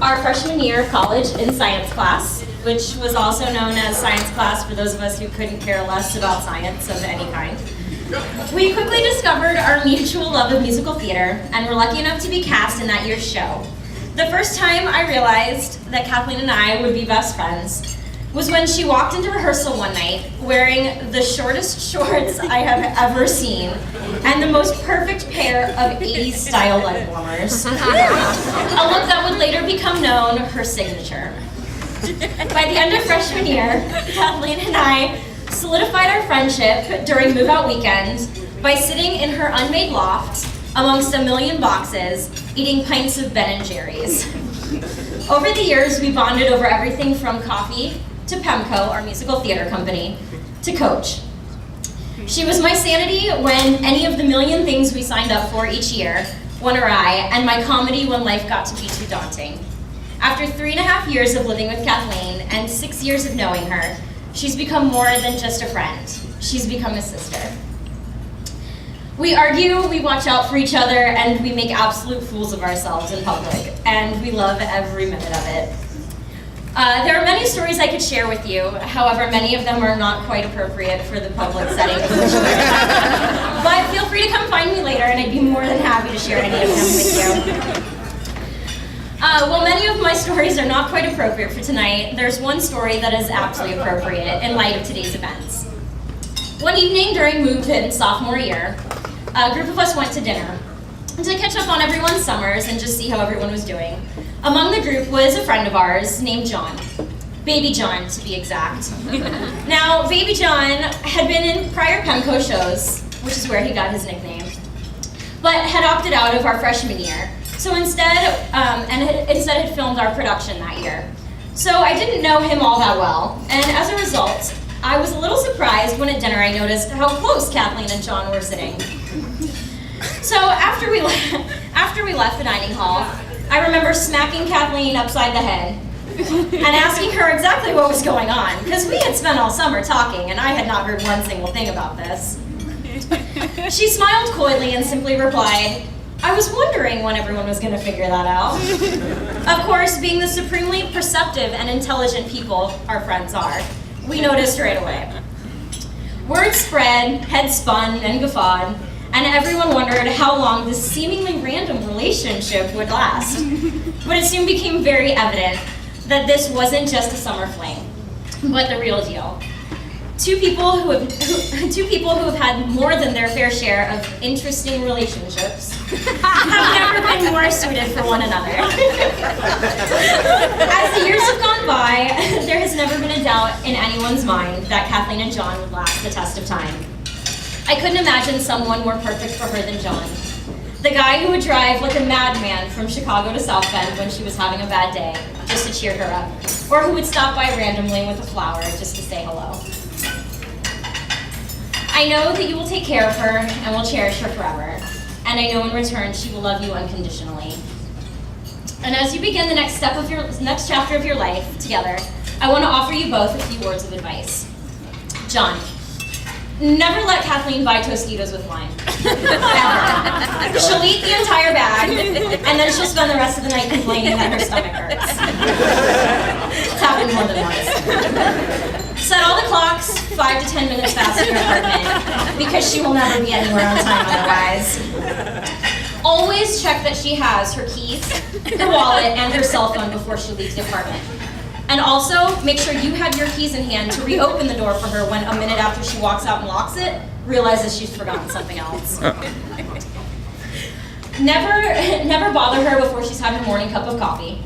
our freshman year of college in science class, which was also known as science class for those of us who couldn't care less about science of any kind. We quickly discovered our mutual love of musical theater and were lucky enough to be cast in that year's show. The first time I realized that Kathleen and I would be best friends was when she walked into rehearsal one night wearing the shortest shorts I have ever seen and the most perfect pair of 80s style leg warmers. A look that would later become known her signature. By the end of freshman year, Kathleen and I solidified our friendship during move-out weekend by sitting in her unmade loft amongst a million boxes, eating pints of Ben & Jerry's. Over the years, we bonded over everything from coffee to PEMCO, our musical theater company, to Coach. She was my sanity when any of the million things we signed up for each year went awry, and my comedy when life got to be too daunting. After 3.5 years of living with Kathleen and 6 years of knowing her, she's become more than just a friend. She's become a sister. We argue, we watch out for each other, and we make absolute fools of ourselves in public, and we love every minute of it. There are many stories I could share with you, however, many of them are not quite appropriate for the public setting. But feel free to come find me later, and I'd be more than happy to share any of them with you. While many of my stories are not quite appropriate for tonight, there's one story that is absolutely appropriate in light of today's events. One evening during move-in sophomore year, a group of us went to dinner to catch up on everyone's summers and just see how everyone was doing. Among the group was a friend of ours named John. Baby John, to be exact. Now, Baby John had been in prior PEMCO shows, which is where he got his nickname, but had opted out of our freshman year. So instead had filmed our production that year. So I didn't know him all that well, and as a result, I was a little surprised when at dinner I noticed how close Kathleen and John were sitting. So after we left the dining hall, I remember smacking Kathleen upside the head and asking her exactly what was going on, because we had spent all summer talking and I had not heard one single thing about this. She smiled coyly and simply replied, "I was wondering when everyone was going to figure that out." Of course, being the supremely perceptive and intelligent people our friends are, we noticed right away. Word spread, heads spun and guffawed, and everyone wondered how long this seemingly random relationship would last. But it soon became very evident that this wasn't just a summer fling, but the real deal. Two people who have had more than their fair share of interesting relationships have never been more suited for one another. As the years have gone by, there has never been a doubt in anyone's mind that Kathleen and John would last the test of time. I couldn't imagine someone more perfect for her than John. The guy who would drive like a madman from Chicago to South Bend when she was having a bad day, just to cheer her up. Or who would stop by randomly with a flower just to say hello. I know that you will take care of her and will cherish her forever. And I know in return she will love you unconditionally. And as you begin the next chapter of your life together, I want to offer you both a few words of advice. John, never let Kathleen buy Tostitos with lime. Ever. She'll eat the entire bag, and then she'll spend the rest of the night complaining that her stomach hurts. It's happened more than once. Set all the clocks 5 to 10 minutes faster in your apartment, because she will never be anywhere on time otherwise. Always check that she has her keys, her wallet, and her cell phone before she leaves the apartment. And also, make sure you have your keys in hand to reopen the door for her when a minute after she walks out and locks it, realizes she's forgotten something else. Never bother her before she's had her morning cup of coffee.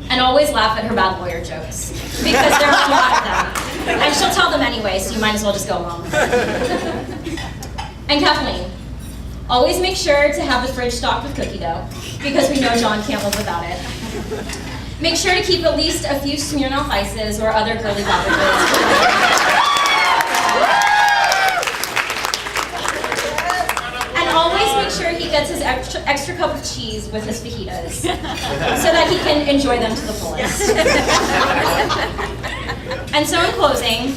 And always laugh at her bad lawyer jokes, because there are a lot of them. And she'll tell them anyway, so you might as well just go along. And Kathleen, always make sure to have the fridge stocked with cookie dough, because we know John can't live without it. Make sure to keep at least a few Smirnoff Ices or other girly beverages. And always make sure he gets his extra cup of cheese with his fajitas, so that he can enjoy them to the fullest. And so in closing,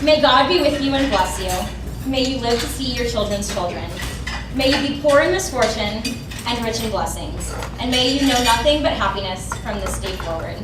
may God be with you and bless you. May you live to see your children's children. May you be poor in misfortune, and rich in blessings. And may you know nothing but happiness from this day forward.